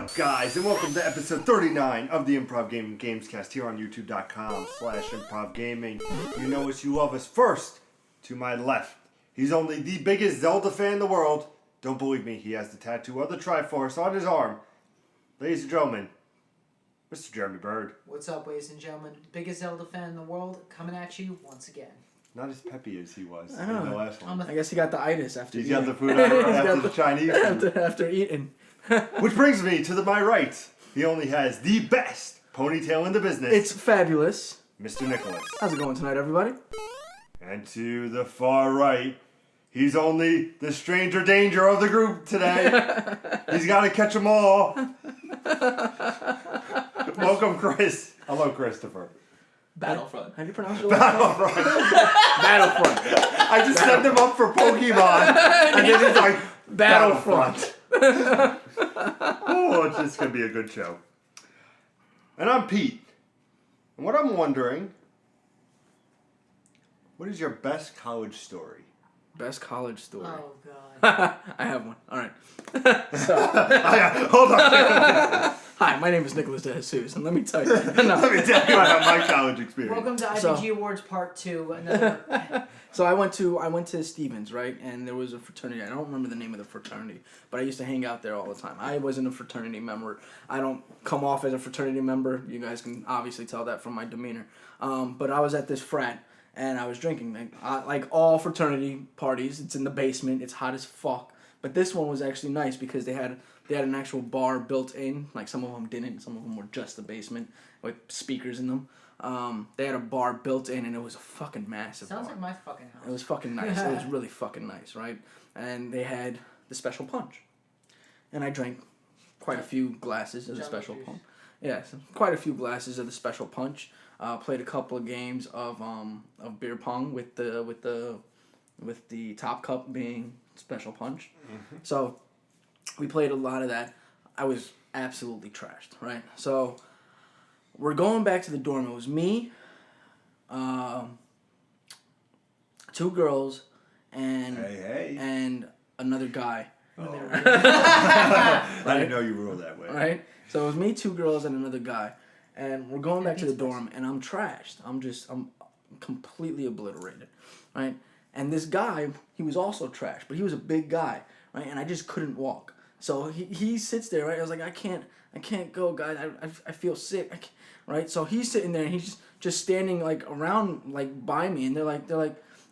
up, guys, and welcome to episode 39 of the Improv Gaming Gamescast here on youtube.com/Improv Gaming. You know us, you love us. First, to my left, he's only the biggest Zelda fan in the world. Don't believe me, he has the tattoo of the Triforce on his arm. Ladies and gentlemen, Mr. Jeremy Bird. What's up, ladies and gentlemen? Biggest Zelda fan in the world, coming at you once again. Not as peppy as he was in the last one. I guess he got the itis after He's eating. got the food after the Chinese food. After eating. Which brings me to my right. He only has the best ponytail in the business. It's fabulous. Mr. Nicholas. How's it going tonight, everybody? And to the far right, he's only the stranger danger of the group today. He's got to catch them all. Welcome, Chris. Hello, Christopher. Battlefront. How do you pronounce it? Battlefront. Battlefront. I just set them up for Pokemon, and then it's like, Battlefront. Oh, it's just going to be a good show. And I'm Pete. And what I'm wondering, what is your best college story? Best college story. Oh, God. I have one. All right. Hold on. Hi, my name is Nicholas De Jesus, and let me tell you. Let me tell you about my college experience. Welcome to IBG Awards Part 2. Another. So I went to Stevens, right? And there was a fraternity. I don't remember the name of the fraternity, but I used to hang out there all the time. I wasn't a fraternity member. I don't come off as a fraternity member. You guys can obviously tell that from my demeanor. But I was at this frat, and I was drinking. Like all fraternity parties, it's in the basement. It's hot as fuck. But this one was actually nice because they had an actual bar built in. Like some of them didn't. Some of them were just the basement with speakers in them. They had a bar built in, and it was a fucking massive Sounds bar. like my fucking house. It was fucking nice. It was really fucking nice, right? And they had the special punch. And I drank quite a few glasses of the special punch. Yeah, so quite a few glasses of the special punch. Played a couple of games of beer pong with the top cup being special punch. Mm-hmm. So we played a lot of that. I was absolutely trashed, right? So we're going back to the dorm. It was me, two girls, and another guy. Oh. I didn't know you ruled that way. Right? So it was me, two girls, and another guy. And we're going back to the dorm, and I'm trashed. I'm completely obliterated, right? And this guy, he was also trashed, but he was a big guy, right? And I just couldn't walk. So he sits there, right? I was like, I can't go, guys. I feel sick, right? So he's sitting there, and he's just standing like around, like by me, and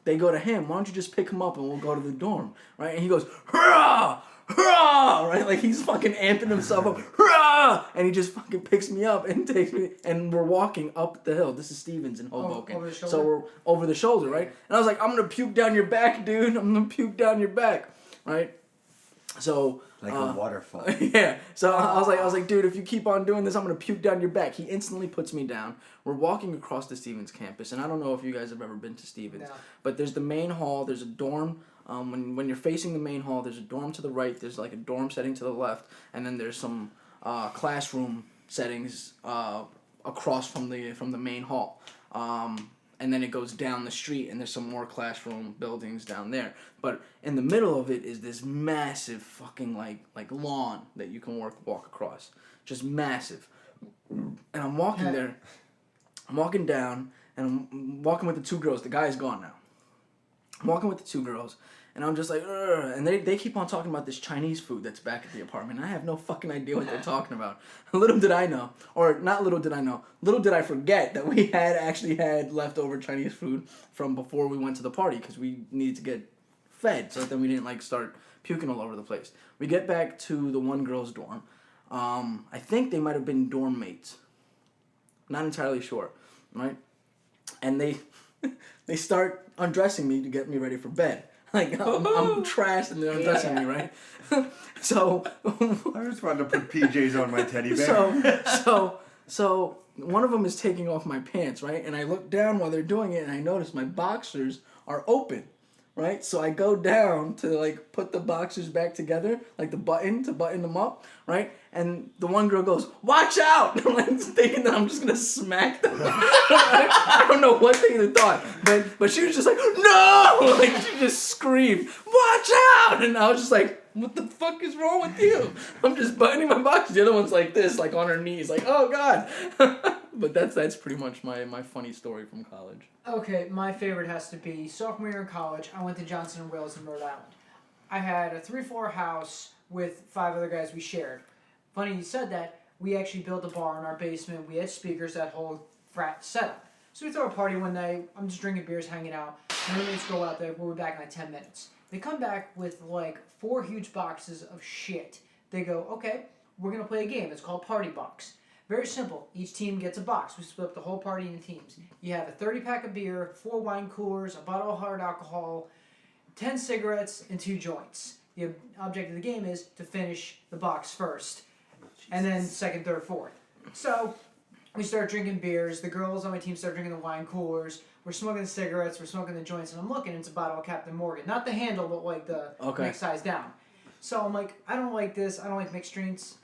they go to him. Why don't you just pick him up and we'll go to the dorm, right? And he goes, hurrah, hurrah, right? Like he's fucking amping himself up, hurrah, and he just fucking picks me up and takes me, and we're walking up the hill. This is Stevens in Hoboken. Over the shoulder? So we're over the shoulder, right? And I was like, I'm gonna puke down your back, dude. I'm gonna puke down your back, right? So like a waterfall. Yeah. So I was like, dude, if you keep on doing this, I'm gonna puke down your back. He instantly puts me down. We're walking across the Stevens campus, and I don't know if you guys have ever been to Stevens, but there's the main hall. There's a dorm. When you're facing the main hall, there's a dorm to the right. There's like a dorm setting to the left, and then there's some classroom settings across from the main hall. And then it goes down the street, and there's some more classroom buildings down there. But in the middle of it is this massive fucking like lawn that you can walk across, just massive. And I'm walking there. I'm walking down, and I'm walking with the two girls. The guy's gone now. I'm walking with the two girls, and I'm just like, ugh. And they keep on talking about this Chinese food that's back at the apartment. I have no fucking idea what they're talking about. Little did I know, or not little did I know, little did I forget that we actually had leftover Chinese food from before we went to the party because we needed to get fed so that then we didn't like start puking all over the place. We get back to the one girl's dorm. I think they might have been dorm mates. Not entirely sure, right? And they start undressing me to get me ready for bed. Like, I'm trashed and they're undressing me, right? So I just wanted to put PJs on my teddy bear. So one of them is taking off my pants, right? And I look down while they're doing it, and I notice my boxers are open, right? So I go down to like put the boxers back together, like the button to button them up, right? And the one girl goes, "Watch out!" I'm like thinking that I'm just gonna smack them. I don't know what they thought, but she was just like, "No!" Like she just screamed, "Watch out!" And I was just like, "What the fuck is wrong with you?" I'm just buttoning my box. The other one's like this, like on her knees, like, "Oh God." But that's pretty much my funny story from college. Okay, my favorite has to be sophomore year in college. I went to Johnson and Wales in Rhode Island. I had a 3-floor house with 5 other guys we shared. Funny you said that. We actually built a bar in our basement. We had speakers, that whole frat setup. So we throw a party one night. I'm just drinking beers, hanging out. My roommates go out there. We'll be back in like 10 minutes. They come back with like 4 huge boxes of shit. They go, okay, we're going to play a game. It's called Party Box. Very simple. Each team gets a box. We split up the whole party into teams. You have a 30-pack of beer, 4 wine coolers, a bottle of hard alcohol, 10 cigarettes, and 2 joints. The object of the game is to finish the box first, and then second, third, fourth. So we start drinking beers. The girls on my team start drinking the wine coolers. We're smoking the cigarettes. We're smoking the joints, and I'm looking. It's a bottle of Captain Morgan, not the handle, but like the next size down. So I'm like, I don't like this. I don't like mixed drinks.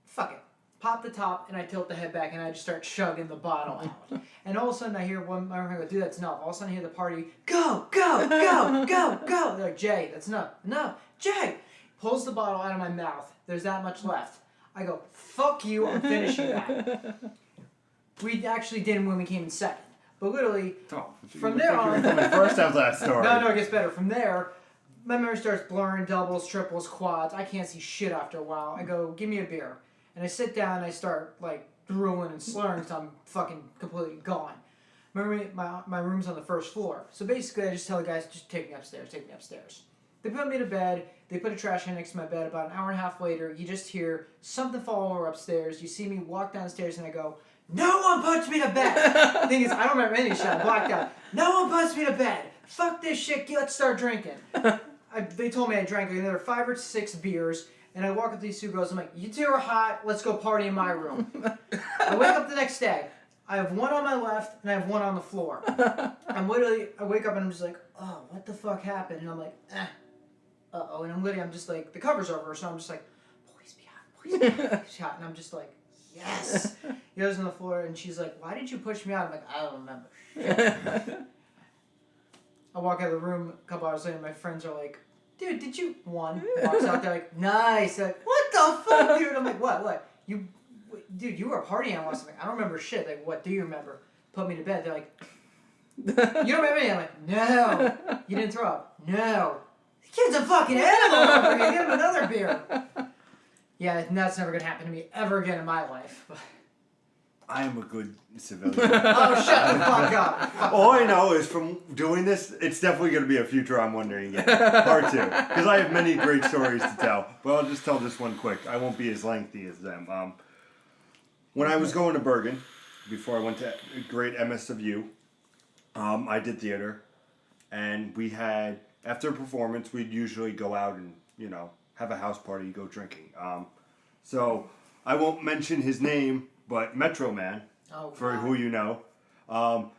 Fuck it. Pop the top, and I tilt the head back, and I just start chugging the bottle out. And all of a sudden, I hear one. My roommate go, "Dude, that's enough." All of a sudden, I hear the party, "Go, go, go, go, go!" They're like, "Jay, that's enough, enough." Jay pulls the bottle out of my mouth. There's that much left. I go, "Fuck you! I'm finishing that." We actually didn't when we came in second, but literally from there on. First half of that story. No, it gets better. From there, my memory starts blurring, doubles, triples, quads. I can't see shit after a while. I go, "Give me a beer." And I sit down and I start like drooling and slurring because I'm fucking completely gone. My room's on the first floor. So basically I just tell the guys, just take me upstairs, take me upstairs. They put me to bed. They put a trash can next to my bed. About an hour and a half later, you just hear something fall over upstairs. You see me walk downstairs and I go, "No one puts me to bed." The thing is, I don't remember any shit. I blacked out. "No one puts me to bed. Fuck this shit. Let's start drinking." They told me I drank like another 5 or 6 beers. And I walk up to these 2 girls. I'm like, "You 2 are hot. Let's go party in my room." I wake up the next day. I have one on my left and I have one on the floor. I wake up and I'm just like, "Oh, what the fuck happened?" And I'm like, uh-oh. And I'm just like, the cover's over. So I'm just like, "Please be hot. Please be hot. Please be hot." And I'm just like, yes. He goes on the floor and she's like, "Why did you push me out?" I'm like, "I don't remember." I walk out of the room a couple hours later. My friends are like, "Dude, did you..." One walks out there like, "Nice." Like, "What the fuck, dude?" I'm like, What? Dude, you were partying on last night." I don't remember shit. Like, "What do you remember?" Put me to bed. They're like, "You don't remember anything?" I'm like, "No." "You didn't throw up?" "No." "The kid's a fucking animal over here. Give him another beer." Yeah, and that's never gonna happen to me ever again in my life. I am a good civilian. Oh, shut the fuck up. All I know is from doing this, it's definitely going to be a future I'm Wondering Game, part 2. Because I have many great stories to tell. But I'll just tell this one quick. I won't be as lengthy as them. When I was going to Bergen, before I went to great MSW, I did theater. And we had, after a performance, we'd usually go out and, have a house party, go drinking. So I won't mention his name, but Metro Man, for who you know,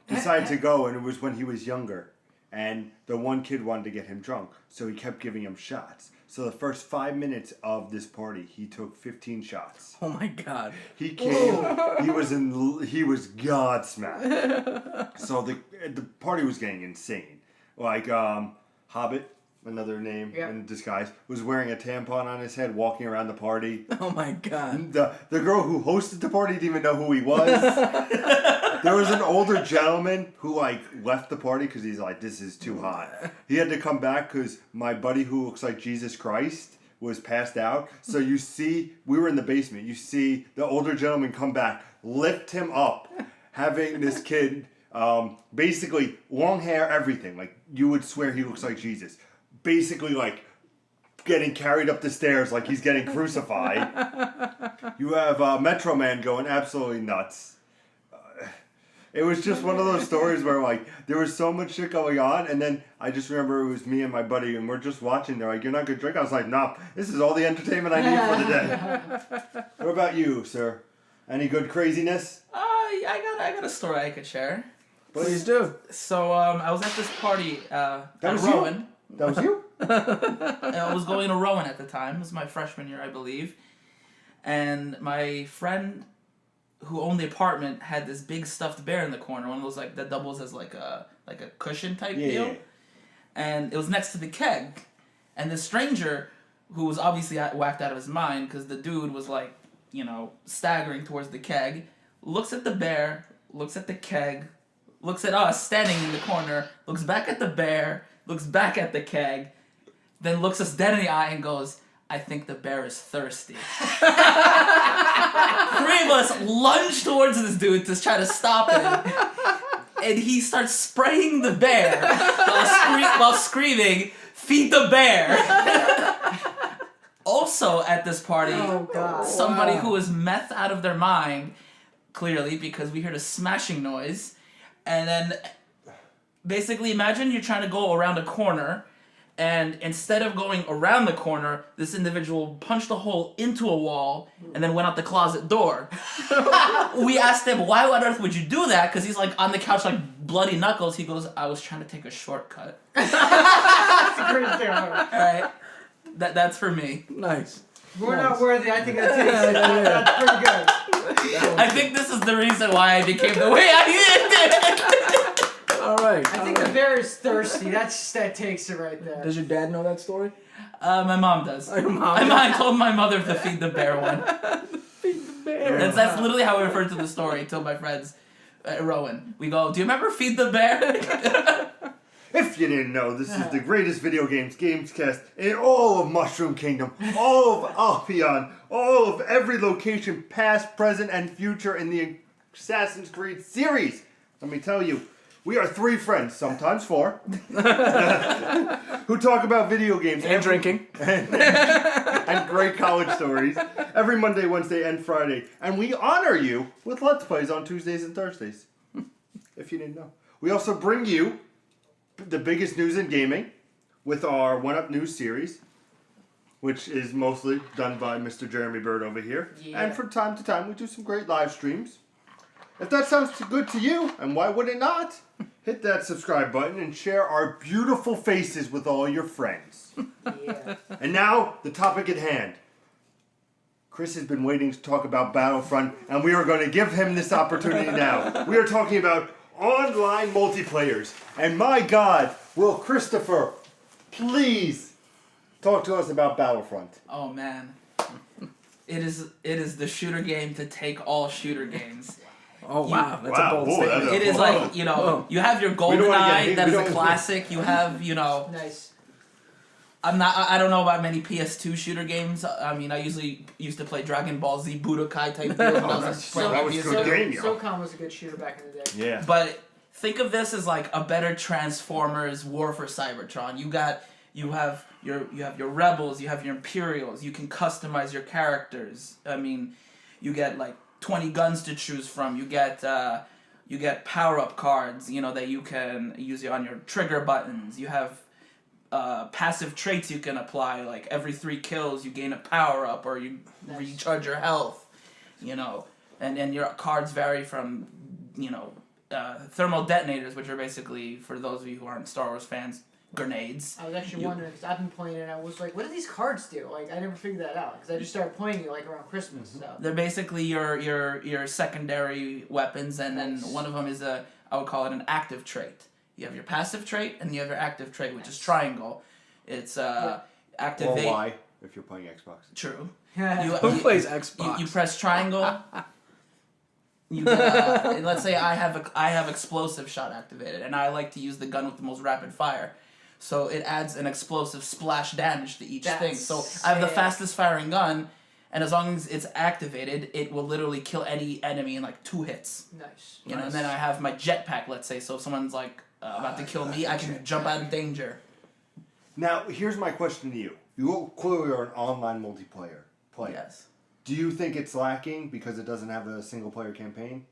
decided to go, and it was when he was younger. And the one kid wanted to get him drunk, so he kept giving him shots. So the first 5 minutes of this party, he took 15 shots. Oh my God! He came. He was godsmacked. So the party was getting insane. Like Hobbit, another name in disguise, was wearing a tampon on his head, walking around the party. Oh my God! The girl who hosted the party didn't even know who he was. There was an older gentleman who left the party because he's like, "This is too hot." He had to come back because my buddy who looks like Jesus Christ was passed out. So you see, we were in the basement. You see the older gentleman come back, lift him up, having this kid basically long hair, everything. Like you would swear he looks like Jesus. Basically getting carried up the stairs like he's getting crucified. You have Metro Man going absolutely nuts. It was just one of those stories where there was so much shit going on, and then I just remember it was me and my buddy, and we're just watching. They're like, "You're not gonna drink?" I was like, "Nah, this is all the entertainment I need for the day." What about you, sir? Any good craziness? I got a story I could share. Please do. So I was at this party at was Rowan. That was you? I was going to Rowan at the time. It was my freshman year, I believe. And my friend who owned the apartment had this big stuffed bear in the corner, one of those like that doubles as like a cushion type deal. Yeah. And it was next to the keg. And this stranger, who was obviously whacked out of his mind because the dude was like, staggering towards the keg, looks at the bear, looks at the keg, looks at us standing in the corner, looks back at the bear, looks back at the keg, then looks us dead in the eye and goes, "I think the bear is thirsty." 3 of us lunge towards this dude to try to stop him. And he starts spraying the bear while screaming, "Feed the bear!" Also at this party, somebody who was meth out of their mind, clearly, because we heard a smashing noise. And then, basically, imagine you're trying to go around a corner, and instead of going around the corner, this individual punched a hole into a wall and then went out the closet door. We asked him, why on earth would you do that? Because he's like on the couch like bloody knuckles. He goes, "I was trying to take a shortcut." That's a great thing. Alright, that's for me. Nice. We're not worthy. I think that takes it. That's pretty good. I think this is the reason why I became the way I did. All right. I think the bear is thirsty. That takes it right there. Does your dad know that story? My mom does. Your mom I told my mother to feed the bear one. Feed the bear. That's literally how I referred to the story to my friends at Rowan. We go, "Do you remember Feed the Bear?" If you didn't know, this is the greatest video games gamescast in all of Mushroom Kingdom, all of Albion, all of every location, past, present, and future in the Assassin's Creed series. Let me tell you, we are 3 friends, sometimes 4, who talk about video games And drinking. and great college stories every Monday, Wednesday, and Friday. And we honor you with Let's Plays on Tuesdays and Thursdays, if you didn't know. We also bring you the biggest news in gaming with our 1-Up News series, which is mostly done by Mr. Jeremy Bird over here. Yeah. And from time to time, we do some great live streams. If that sounds good to you, and why would it not, hit that subscribe button and share our beautiful faces with all your friends. Yeah. And now, the topic at hand. Chris has been waiting to talk about Battlefront, and we are going to give him this opportunity now. We are talking about online multiplayers. And my God, will Christopher please talk to us about Battlefront? Oh man, it is the shooter game to take all shooter games. Oh wow, that's Wow, a bold boy, statement. that's It is like you have your don't wanna get GoldenEye hate- that we is a don't- classic. You have Nice. I don't know about many PS2 shooter games. I mean, I usually used to play Dragon Ball Z Budokai type deal when I was playing that was PS2. good game, yo. SOCOM was a good shooter back in the day. Yeah. But think of this as like a better Transformers War for Cybertron. You have your rebels, you have your Imperials. You can customize your characters. I mean, you get like 20 guns to choose from. You get power up cards. That you can use on your trigger buttons. You have passive traits you can apply. Like every 3 kills, you gain a power up or you recharge your health. And your cards vary from thermal detonators, which are basically, for those of you who aren't Star Wars fans, grenades. I was actually wondering, because I've been playing it and I was like, what do these cards do? Like, I never figured that out, because I just started playing it like around Christmas. So. They're basically your secondary weapons, and Nice. then one of them is I would call it an active trait. You have your passive trait, and you have your active trait, which is triangle. It's Or activate. Y, if you're playing Xbox. True. Who plays Xbox? You press triangle. You get, let's say I have explosive shot activated, and I like to use the gun with the most rapid fire. So it adds an explosive splash damage to each thing. So I have the fastest firing gun, and as long as it's activated, it will literally kill any enemy in like 2 hits. Nice. And then I have my jetpack, let's say, so if someone's like about to kill me, I can jump out of danger. Now, here's my question to you. You clearly are an online multiplayer player. Yes. Do you think it's lacking because it doesn't have a single-player campaign?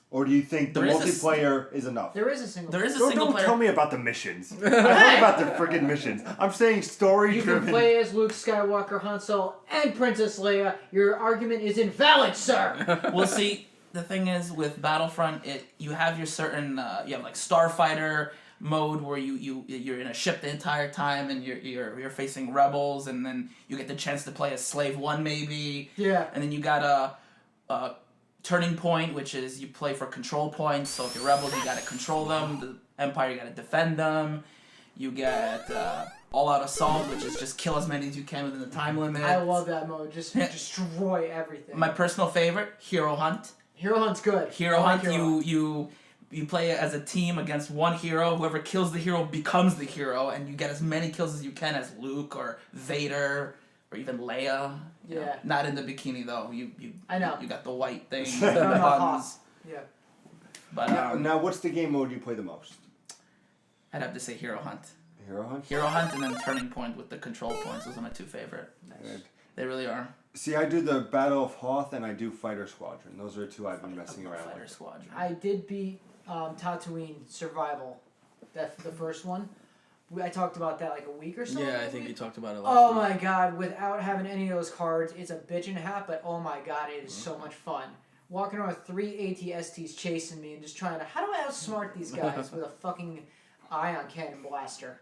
Or do you think the There is multiplayer is enough? There is a single. There is a Don't single player. tell me about the missions. I heard about the friggin' missions. I'm saying You can story-driven. play as Luke Skywalker, Han Solo, and Princess Leia. Your argument is invalid, sir. Well, see, the thing is with Battlefront, you have your certain you have like Starfighter mode where you're in a ship the entire time and you're facing rebels, and then you get the chance to play as Slave 1 maybe. Yeah. And then you got a turning point, which is you play for control points. So if you're rebels, you gotta control them. The Empire, you gotta defend them. You get all-out assault, which is just kill as many as you can within the time limit. I love that mode. Just destroy everything. My personal favorite, Hero Hunt. Hero Hunt's good. Hero Hunt, you play as a team against one hero. Whoever kills the hero becomes the hero, and you get as many kills as you can as Luke or Vader or even Leia. You know, not in the bikini though. I know. You got the white thing, the buttons. Yeah. But now, what's the game mode you play the most? I'd have to say Hero Hunt. Hero Hunt? Hero Hunt and then Turning Point with the control points. Those are my two favorite. Nice. They really are. See, I do the Battle of Hoth and I do Fighter Squadron. Those are the two I've been messing around Fighter with. Squadron. I did beat Tatooine Survival. That's the first one. I talked about that like a week or so. Yeah, I think you talked about it last Oh week. my god, without having any of those cards, it's a bitch and a half, but oh my god, it is so much fun. Walking around with 3 ATSTs chasing me and just trying to, how do I outsmart these guys with a fucking ion cannon blaster?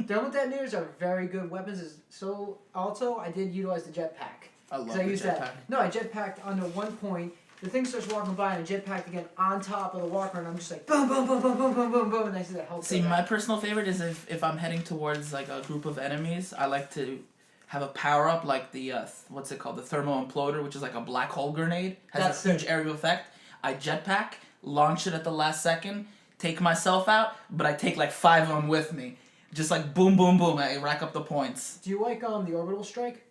Done with that news are very good weapons. So also, I did utilize the jetpack. I love I the used jetpack. that. No, I jetpacked under one point. The thing starts walking by and I jetpacked again on top of the walker, and I'm just like boom, boom, boom, boom, boom, boom, boom, boom, and I see that health. See, my personal favorite is if I'm heading towards like a group of enemies, I like to have a power up like the what's it called, the thermal imploder, which is like a black hole grenade, has a huge area effect. I jetpack, launch it at the last second, take myself out, but I take like 5 of them with me, just like boom, boom, boom. I rack up the points. Do you like the orbital strike?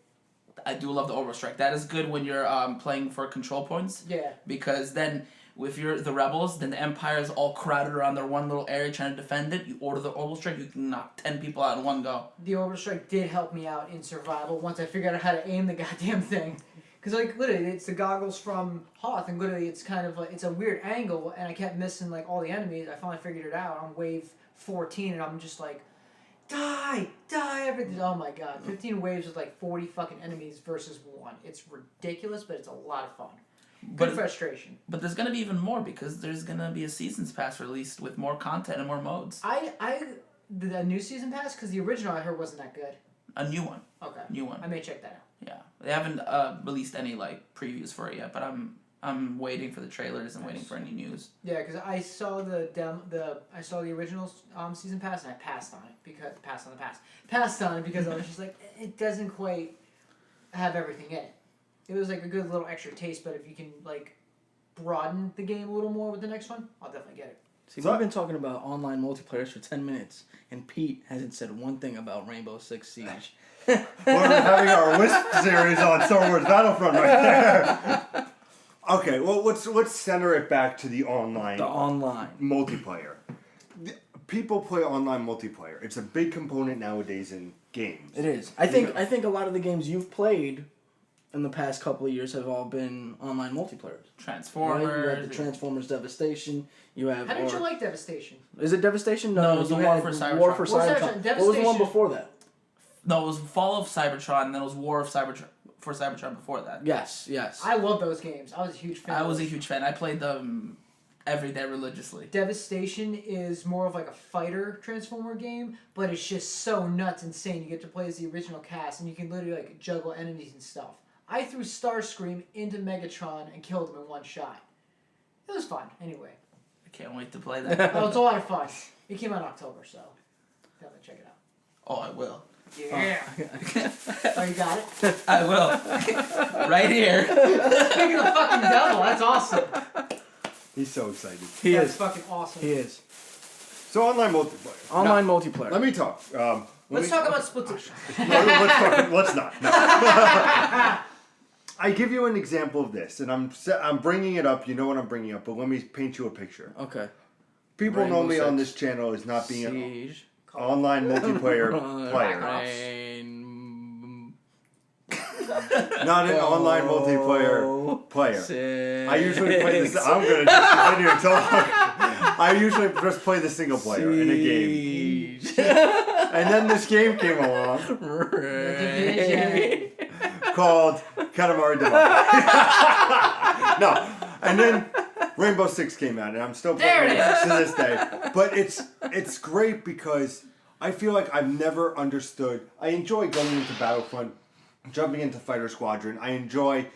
I do love the orbital strike. That is good when you're playing for control points. Yeah. Because then, if you're the rebels, then the Empire is all crowded around their one little area trying to defend it. You order the orbital strike, you can knock 10 people out in one go. The orbital strike did help me out in survival once I figured out how to aim the goddamn thing. Because like literally, it's the goggles from Hoth, and literally it's kind of like it's a weird angle, and I kept missing like all the enemies. I finally figured it out on wave 14, and I'm just like, die, everything. Oh my god, 15 waves with like 40 fucking enemies versus 1. It's ridiculous, but it's a lot of fun. Good frustration. But there's gonna be even more because there's gonna be a seasons pass released with more content and more modes. The new season pass, because the original I heard wasn't that good. A new one. Okay. New one. I may check that out. Yeah, they haven't released any like previews for it yet, but I'm waiting for the trailers and waiting for any news. Yeah, because I saw I saw the original season pass and I passed on it because I was just like, it doesn't quite have everything in it. It was like a good little extra taste, but if you can like broaden the game a little more with the next one, I'll definitely get it. See, we've been talking about online multiplayers for 10 minutes, and Pete hasn't said one thing about Rainbow Six Siege. We're having our Wisp series on Star Wars Battlefront right there. Okay, well, let's center it back to the online. The online multiplayer. People play online multiplayer. It's a big component nowadays in games. It is. I think a lot of the games you've played in the past couple of years have all been online multiplayers. Transformers. Right? You have the Transformers Devastation. You have. How did you like Devastation? Is it Devastation? No, it was War for Cybertron. War for Cybertron. What was the one before that? No, it was Fall of Cybertron, and then it was War of Cybertron for Cybertron before that. Yes. I love those games. I was a huge fan. I was a huge fan. I played them every day religiously. Devastation is more of like a fighter Transformer game, but it's just so nuts insane. You get to play as the original cast, and you can literally like juggle enemies and stuff. I threw Starscream into Megatron and killed him in one shot. It was fun, anyway. I can't wait to play that. Oh, it's a lot of fun. It came out in October, so definitely check it out. Oh, I will. Yeah. Oh, you got it? I will. Right here. Speaking of fucking devil, that's awesome. He's so excited. That's fucking awesome. He is. So online multiplayer. Online multiplayer. Let me talk. Let's talk about Splatoon. Let's not. No. I give you an example of this, and I'm bringing it up. You know what I'm bringing up, but let me paint you a picture. Okay. People Rainbow know me Six on this channel as not being Siege. an online multiplayer player. Not an online multiplayer player. I usually play this. I'm gonna just continue until I usually just play the single player in a game. And then this game came along called Katamari Damacy. No, and And then Rainbow Six came out, and I'm still playing it to this day. But it's great because I feel like I've never understood. I enjoy going into Battlefront, jumping into Fighter Squadron. I enjoy,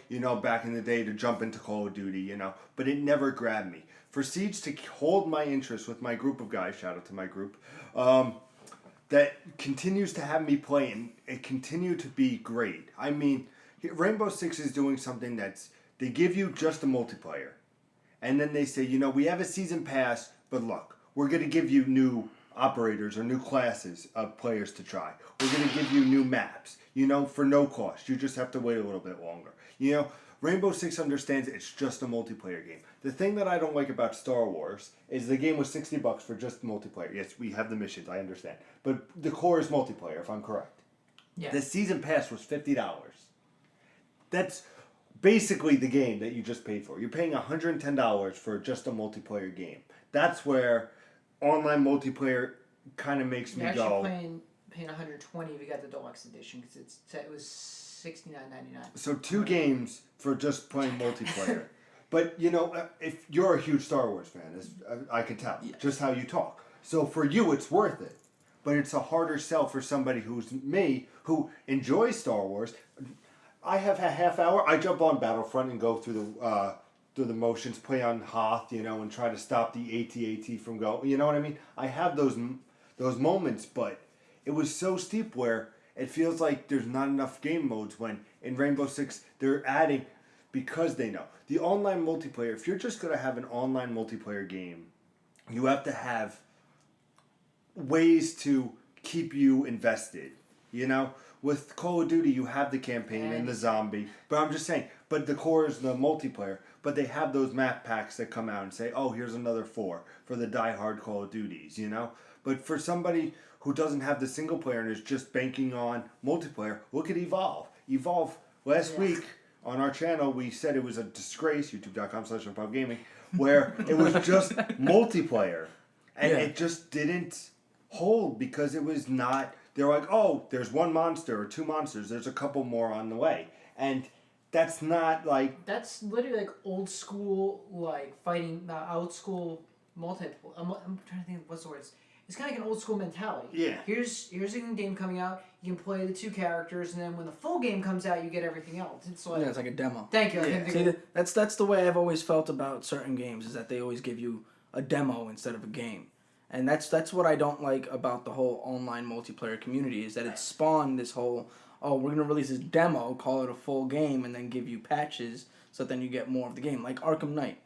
back in the day to jump into Call of Duty, but it never grabbed me. For Siege to hold my interest with my group of guys, shout out to my group, that continues to have me play and it continued to be great. I mean, Rainbow Six is doing something they give you just a multiplayer. And then they say, we have a season pass, but look, we're going to give you new operators or new classes of players to try. We're going to give you new maps, for no cost. You just have to wait a little bit longer. Rainbow Six understands it's just a multiplayer game. The thing that I don't like about Star Wars is the game was $60 for just multiplayer. Yes, we have the missions, I understand. But the core is multiplayer, if I'm correct. Yeah. The season pass was $50. That's basically the game that you just paid for. You're paying $110 for just a multiplayer game. That's where online multiplayer kind of makes me You're go. actually paying $120 if you got the deluxe edition because it was $69.99. So 2 games for just playing multiplayer. But if you're a huge Star Wars fan, as I can tell, just how you talk. So for you, it's worth it. But it's a harder sell for somebody who's me, who enjoys Star Wars. I have a half hour. I jump on Battlefront and go through the motions, play on Hoth, and try to stop the AT-AT from going. You know what I mean? I have those moments, but it was so steep where it feels like there's not enough game modes when in Rainbow Six they're adding, because they know. The online multiplayer, if you're just going to have an online multiplayer game, you have to have ways to keep you invested, With Call of Duty, you have the campaign and the zombie. But I'm just saying, but the core is the multiplayer. But they have those map packs that come out and say, oh, here's another 4 for the die-hard Call of Duties, But for somebody who doesn't have the single player and is just banking on multiplayer, look at Evolve. Evolve, last week on our channel, we said it was a disgrace, youtube.com/improvgaming, where it was just multiplayer. And it just didn't hold because it was not... They're like, oh, there's 1 monster or 2 monsters. There's a couple more on the way. And that's not like... That's literally like old school, like fighting, old school multiple. I'm trying to think of what's the word. It's kind of like an old school mentality. Yeah. Here's a game coming out. You can play the 2 characters, and then when the full game comes out, you get everything else. It's like... it's like a demo. Thank you. Yeah. See, that's the way I've always felt about certain games, is that they always give you a demo instead of a game. And that's what I don't like about the whole online multiplayer community, is that it spawned this whole, oh, we're going to release this demo, call it a full game, and then give you patches so then you get more of the game. Like Arkham Knight,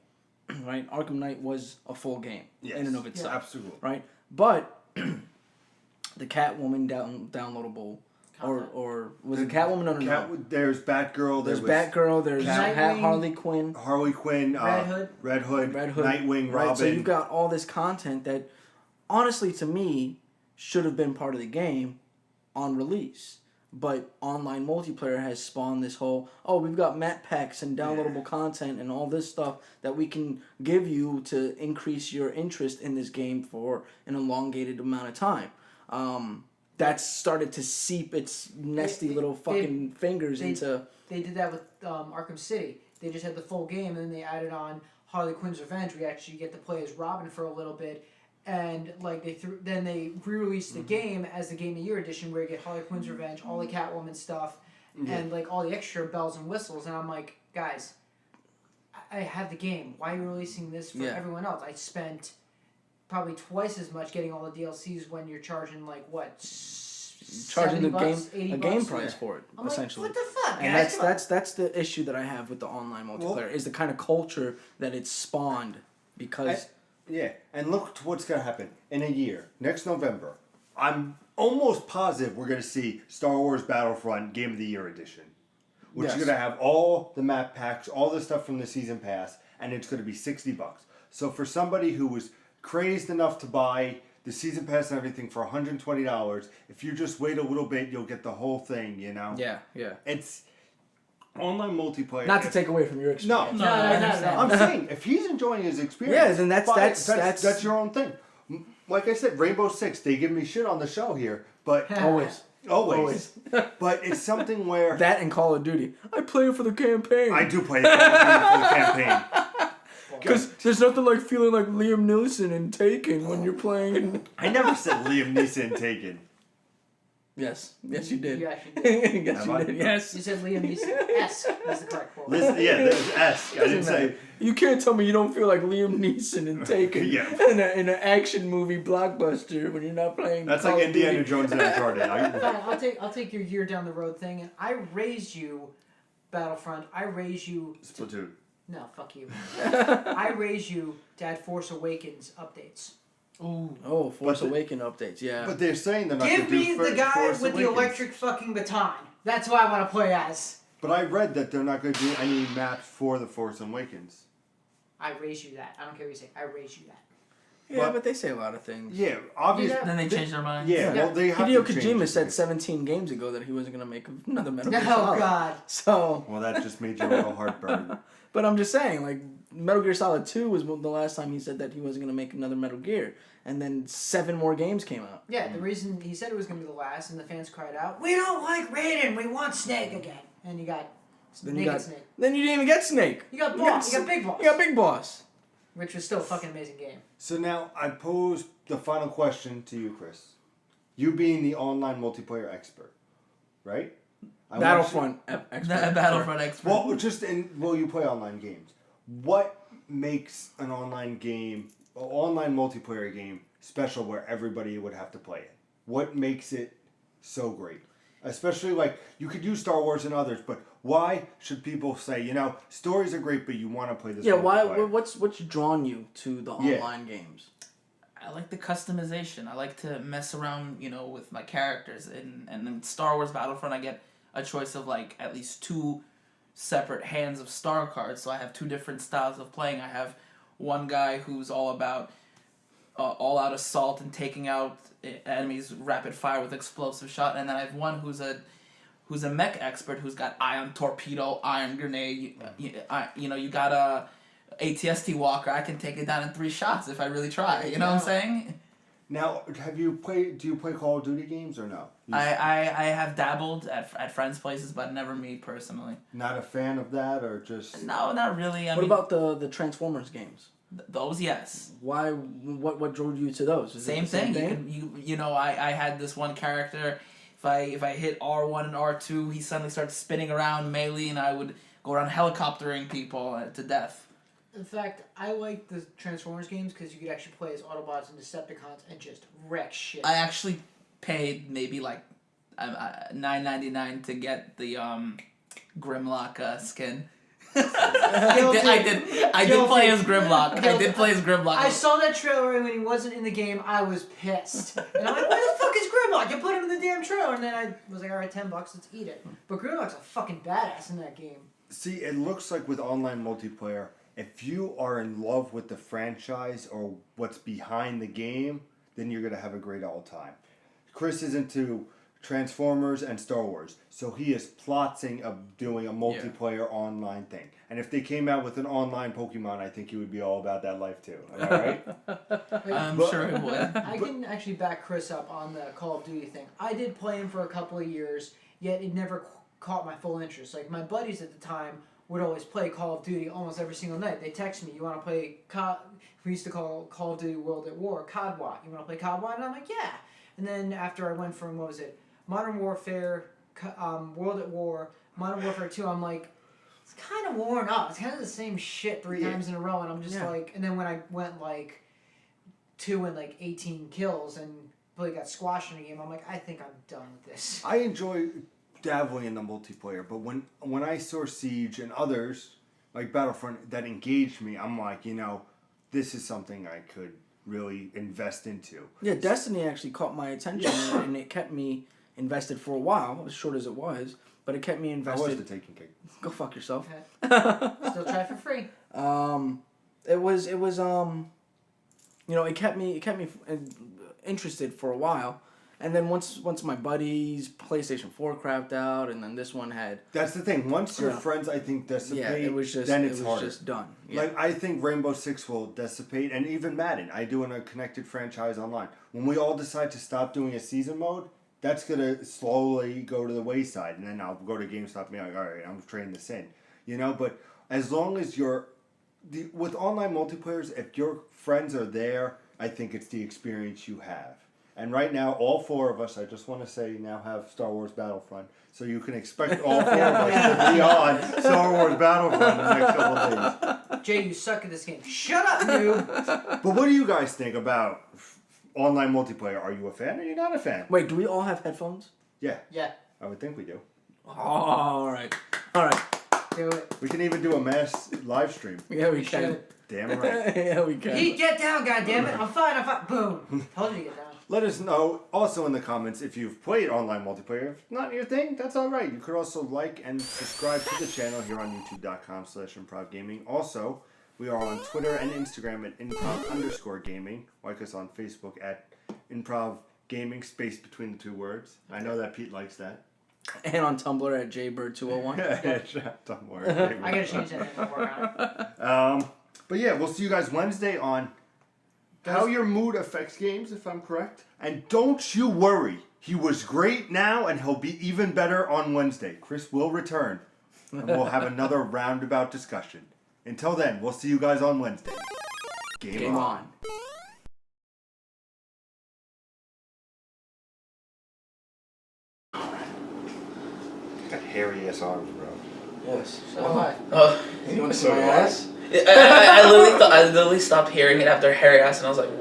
right? Arkham Knight was a full game in and of itself. Yeah, absolutely. Right? But the Catwoman downloadable, or was it Catwoman or no? There's Batgirl. There's Batgirl, there's Harley Quinn. Red Hood, Nightwing, right? Robin. So you've got all this content that, honestly, to me, should have been part of the game on release. But online multiplayer has spawned this whole, oh, we've got map packs and downloadable content and all this stuff that we can give you to increase your interest in this game for an elongated amount of time. That's started to seep its nasty little fucking fingers into... They did that with Arkham City. They just had the full game, and then they added on Harley Quinn's Revenge. We actually get to play as Robin for a little bit. And like then they re-released the game as the Game of the Year edition, where you get Harley Quinn's Revenge, all the Catwoman stuff, and like all the extra bells and whistles. And I'm like, guys, I have the game. Why are you releasing this for everyone else? I spent probably twice as much getting all the DLCs when you're charging like what? Charging the $70, game a game price for it, I'm essentially. Like, what the fuck? And that's the issue that I have with the online multiplayer, is the kind of culture that it's spawned because. And look to what's going to happen in a year. Next November, I'm almost positive we're going to see Star Wars Battlefront Game of the Year edition. Which is going to have all the map packs, all the stuff from the season pass, and it's going to be $60. So for somebody who was crazed enough to buy the season pass and everything for $120, if you just wait a little bit, you'll get the whole thing, Yeah. It's... Online multiplayer. Not to take away from your experience. No. I'm saying if he's enjoying his experience, then that's your own thing. Like I said, Rainbow Six. They give me shit on the show here, but always. But it's something where that and Call of Duty. I play it for the campaign. I do play it for the campaign. Because there's nothing like feeling like Liam Neeson in Taken when you're playing. I never said Liam Neeson in Taken. Yes, you did. You actually did. Yes, you did. Yes. You said Liam Neeson-esque is the correct quote. Listen, yeah, there's esque. I didn't say. You can't tell me you don't feel like Liam Neeson in Taken Yeah. in an action movie blockbuster when you're not playing. That's Call like of Indiana Duty. Jones and Uncharted. Fine, I'll take your year down the road thing, and I raised you, Battlefront. I raised you. Splatoon. No, fuck you. I raised you to add Force Awakens updates. Ooh. Oh, Force But the- Awaken updates, yeah. But they're saying they're not Give going to me do the guy Force with the Awakens. electric fucking baton. That's who I want to play as. But I read that they're not going to do any maps for the Force Awakens. I raised you that. I don't care what you say. I raised you that. Yeah, but they say a lot of things. Yeah, obviously. Yeah. Then they changed their minds. Yeah, well, they have Hideo to change Kojima it. said 17 games ago that he wasn't going to make another Metal Gear Oh, Solid. God. So, Well, that just made your little heart burn. but I'm just saying, like, Metal Gear Solid 2 was the last time he said that he wasn't going to make another Metal Gear. And then 7 more games came out. Yeah, the reason he said it was going to be the last, and the fans cried out, "We don't like Raiden. We want Snake again." And you got Then naked you got, Snake. Then you didn't even get Snake. You got Boss. You got Big Boss. You got Big Boss. Which was still a fucking amazing game. So now I pose the final question to you, Chris. You being the online multiplayer expert, right? I want Battlefront expert. Battlefront expert. you- Well, you play online games. What makes an online game, an online multiplayer game, special where everybody would have to play it? What makes it so great? Especially like you could use Star Wars and others, but why should people say, stories are great, but you want to play this? Yeah, why? multiplayer? What's drawn you to the Yeah. online games? I like the customization. I like to mess around, with my characters. And in Star Wars Battlefront, I get a choice of like at least 2 separate hands of star cards. So I have 2 different styles of playing. I have one guy who's all about all-out assault and taking out enemies rapid fire with explosive shot, and then I have one who's a mech expert who's got ion torpedo, ion grenade. You got a ATST walker. I can take it down in 3 shots if I really try. You know what I'm saying? Now, do you play Call of Duty games or no? I have dabbled at friends' places, but never me personally. Not a fan of that, or just No, not really. I What mean, about the Transformers games? those? Yes. Why? What drove you to those? Is it Same the same thing. I had this one character. If I hit R1 and R2, he suddenly starts spinning around melee, and I would go around helicoptering people to death. In fact, I like the Transformers games because you could actually play as Autobots and Decepticons and just wreck shit. I actually paid maybe like $9.99 to get the Grimlock skin. I did play as Grimlock. I did play as Grimlock. I saw that trailer and when he wasn't in the game, I was pissed. And I'm like, where the fuck is Grimlock? You put him in the damn trailer. And then I was like, alright, $10, let's eat it. But Grimlock's a fucking badass in that game. see. It looks like with online multiplayer, if you are in love with the franchise or what's behind the game, then you're gonna have a great all time. Chris is into Transformers and Star Wars, so he is plotting of doing a multiplayer online thing. And if they came out with an online Pokemon, I think he would be all about that life too. Am I right? I'm sure it would. I can actually back Chris up on the Call of Duty thing. I did play him for a couple of years, yet it never caught my full interest. Like, my buddies at the time would always play Call of Duty almost every single night. They text me, you want to play we used to call Call of Duty World at War, COD-WOT. You want to play COD-WOT? And I'm like, yeah. And then after I went from, Modern Warfare, World at War, Modern Warfare 2, I'm like, it's kind of worn up. It's kind of the same shit 3 times in a row. And I'm just like, and then when I went 2 and 18 kills and really got squashed in a game, I'm like, I think I'm done with this. I enjoy dabbling in the multiplayer, but when I saw Siege and others like Battlefront that engaged me, I'm like, this is something I could really invest into. Yeah, Destiny actually caught my attention and it kept me invested for a while, as short as it was, but it kept me How invested. was the Taken King? Go fuck yourself. Still try for free. It was it kept me interested for a while, and then once my buddy's PlayStation 4 crapped out, and then this one had. That's the thing. Once your friends, I think, dissipate, then it's harder. Just done. Yeah. Like, I think Rainbow Six will dissipate, and even Madden. I do in a connected franchise online. When we all decide to stop doing a season mode, that's going to slowly go to the wayside, and then I'll go to GameStop and be like, all right, I'm trading this in. But as long as you're with online multiplayers, if your friends are there, I think it's the experience you have. And right now, all four of us, I just want to say, now have Star Wars Battlefront. So you can expect all four of us to be on Star Wars Battlefront in the next couple of days. Jay, you suck at this game. Shut up, noob. But what do you guys think about online multiplayer? Are you a fan or are you not a fan? Wait, do we all have headphones? Yeah, Yeah, I would think we do. Oh, all right. All right. do it. We can even do a mass live stream. Yeah, we You can. should. Damn right. Yeah, we can. He get down, goddammit. I'm fine. Boom. Told you to get down. Let us know also in the comments if you've played online multiplayer. If not your thing, that's all right. You could also like and subscribe to the channel here on youtube.com/improvgaming. Also, we are on Twitter and Instagram at improv_gaming. Like us on Facebook at improv gaming, space between the two words. I know that Pete likes that. And on Tumblr at jbird201. Don't worry. I gotta change that name. I'll work on it. But yeah, we'll see you guys Wednesday on how your mood affects games, if I'm correct. And don't you worry. He was great now, and he'll be even better on Wednesday. Chris will return, and we'll have another roundabout discussion. Until then, we'll see you guys on Wednesday. Game on. Got hairy ass arms, bro. Yes. Why? You want to see my ass? I literally stopped hearing it after Harry asked, and I was like, what?